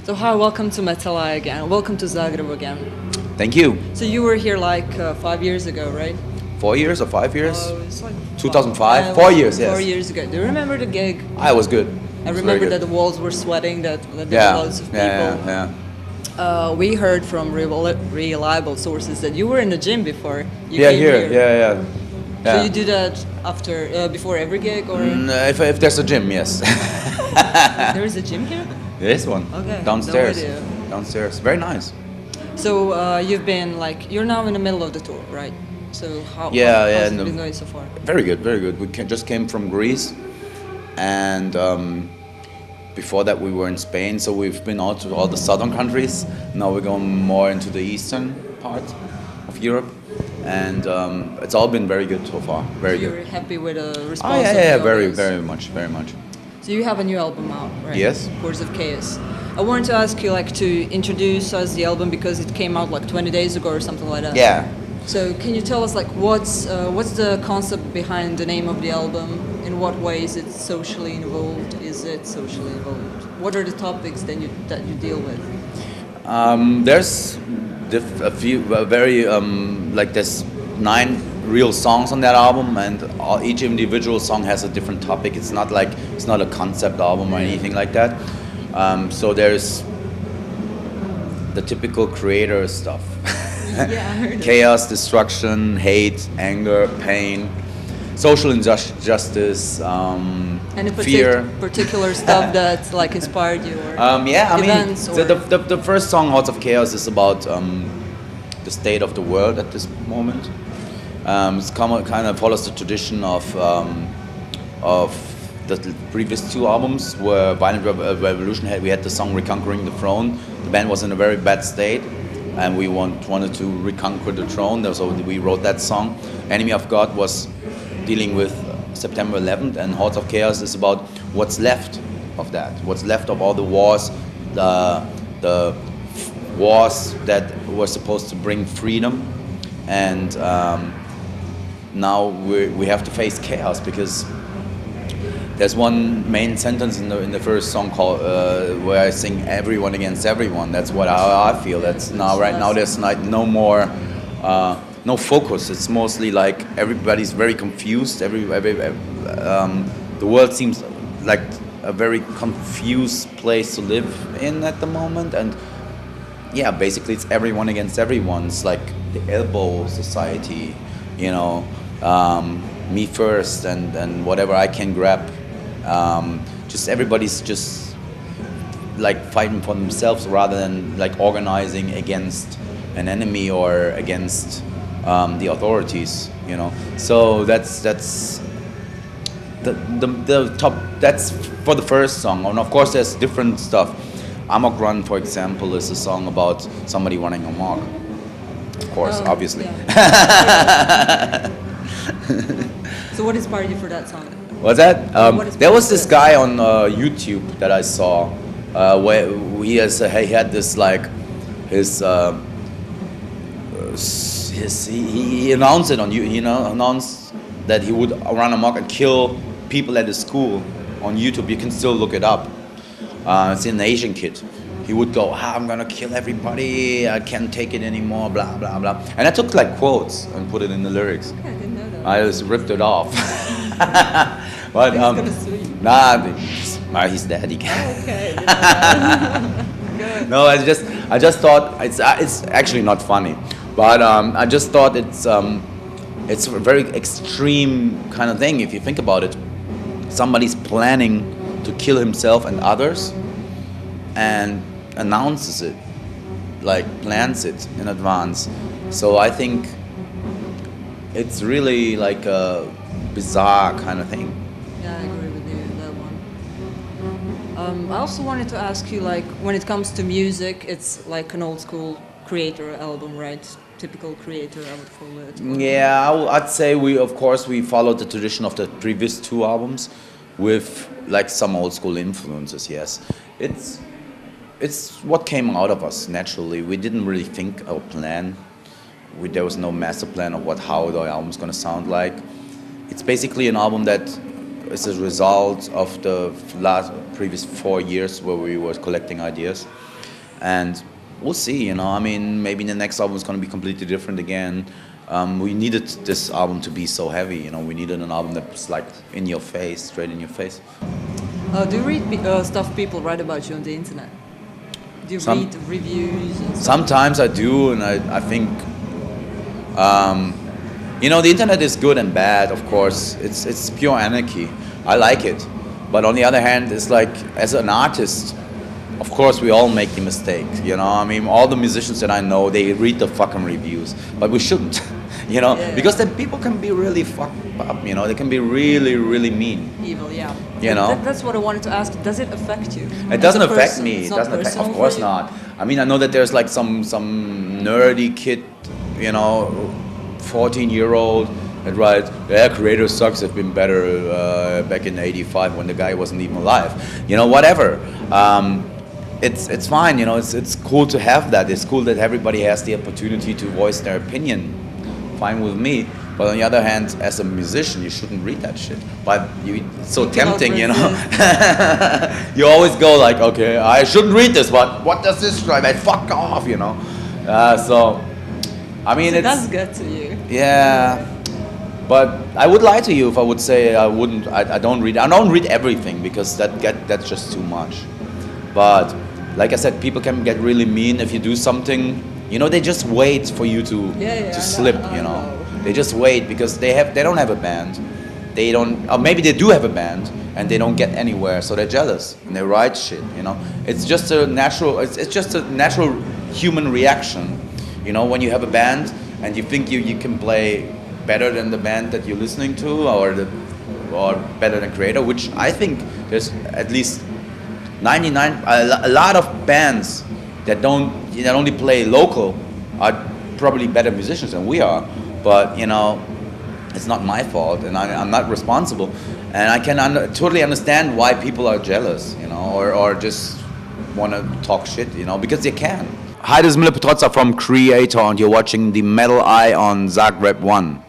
So hi, welcome to Metala again. Welcome to Zagreb again. Thank you. So you were here like 5 years ago, right? 4 years or 5 years? It's like 2005? 4 years, yes. 4 years ago. Do you remember the gig? I was good. I remember that the walls were sweating, that there were loads of people. Yeah. We heard from reliable sources that you were in the gym before. You Yeah, came here. Yeah. So you do that after, before every gig, or? If there's a gym, yes. There is a gym here? There is one. Okay. Downstairs. No idea. Downstairs. Very nice. So you've been like, you're now in the middle of the tour, right? So how's it been going so far? Very good, very good. We just came from Greece, and before that we were in Spain, so we've been out to all the southern countries. Now we're going more into the eastern part of Europe, and it's all been very good so far. Very good. You're happy with the response? Oh yeah, very much. So you have a new album out, right? Yes. Hordes of Chaos. I wanted to ask you like to introduce us the album because it came out like 20 days ago or something like that. Yeah. So can you tell us like what's the concept behind the name of the album? In what way is it socially involved? Is it socially involved? What are the topics that you deal with? There's a few there's 9 real songs on that album, and each individual song has a different topic. It's not a concept album or anything like that. So there's the typical Kreator stuff. Yeah, I heard Chaos, destruction, hate, anger, pain, social injustice, Any fear. particular stuff that like inspired you? Or events, the first song, Hordes of Chaos, is about the state of the world at this moment. It's kind of follows the tradition of the previous 2 albums, where Violent Revolution we had the song Reconquering the Throne. The band was in a very bad state, and we wanted to reconquer the throne, so we wrote that song. Enemy of God was dealing with September 11th, and Hordes of Chaos is about what's left of that, what's left of all the wars, the wars that were supposed to bring freedom, and now we have to face chaos, because there's one main sentence in the first song called where I sing "Everyone against everyone." That's how I feel. That's right now. There's no more no focus. It's mostly like everybody's very confused. The world seems like a very confused place to live in at the moment, and yeah, basically it's everyone against everyone. It's like the elbow society, me first and whatever I can grab. Just everybody's just like fighting for themselves rather than like organizing against an enemy or against the authorities, So that's the top. That's for the first song, and of course there's different stuff. Amok Run, for example, is a song about somebody running amok. Of course, obviously. Yeah. So what inspired you for that song? What's that? There was this guy on YouTube that I saw where he had this like he announced it on announced that he would run amok and kill people at his school on YouTube. You can still look it up. It's an Asian kid. He would go, I'm gonna kill everybody, I can't take it anymore, blah blah blah. And I took like quotes and put it in the lyrics. Okay, I didn't know that. I just ripped it off. But He's gonna sue you. Nah, he's dead. He can't. Okay. Good. No, I just thought it's actually not funny, but I just thought it's a very extreme kind of thing if you think about it. Somebody's planning to kill himself and others, and announces it, like plans it in advance. So I think it's really like a bizarre kind of thing. Yeah, I agree with you on that one. I also wanted to ask you, like, when it comes to music, it's like an old school Kreator album, right? Typical Kreator, I would call it. Yeah, I'd say we followed the tradition of the previous 2 albums with like some old school influences, yes. It's what came out of us naturally. We didn't really think or plan. There was no master plan of how the album's gonna sound like. It's basically an album that is a result of the previous 4 years where we were collecting ideas. and we'll see. You know, I mean, maybe the next album is going to be completely different again. We needed this album to be so heavy. You know, we needed an album that's like in your face, straight in your face. Do you read stuff people write about you on the internet? Do you read reviews? And stuff? Sometimes I do, and I think, you know, the internet is good and bad. Of course, it's pure anarchy. I like it, but on the other hand, it's like as an artist, of course we all make the mistake. You know, I mean, all the musicians that I know, they read the fucking reviews, but we shouldn't. You know, yeah. Because then people can be really fucked up. You know, they can be really, really mean. Evil, yeah. You know, that's what I wanted to ask. Does it affect you? It doesn't affect me. It doesn't affect. Of course not. I mean, I know that there's like some nerdy kid, you know, 14-year-old that writes, yeah, Kreator sucks. Have been better back in '85 when the guy wasn't even alive. You know, whatever. It's fine. You know, it's cool to have that. It's cool that everybody has the opportunity to voice their opinion. Fine with me. But on the other hand, as a musician, you shouldn't read that shit. But it's so tempting, you know. You always go like, okay, I shouldn't read this, but what does this write? Like, fuck off, you know. So, I mean, so that's good to you. Yeah, but I would lie to you if I would say I wouldn't. I don't read. I don't read everything because that's just too much. But like I said, people can get really mean if you do something. You know, they just wait for you to slip. You know, they just wait because they don't have a band. They don't, or maybe they do have a band and they don't get anywhere, so they're jealous and they write shit. You know, it's just a natural. It's just a natural human reaction. You know, when you have a band and you think you can play better than the band that you're listening to, or better than Kreator, which I think there's at least 99. A lot of bands that only play local are probably better musicians than we are, but you know, it's not my fault, and I'm not responsible, and I can totally understand why people are jealous, you know, or just want to talk shit, you know, because they can. Hi, this is MILLE PETROZZA from Kreator, and you're watching the Metal Eye on ZAGREB 1.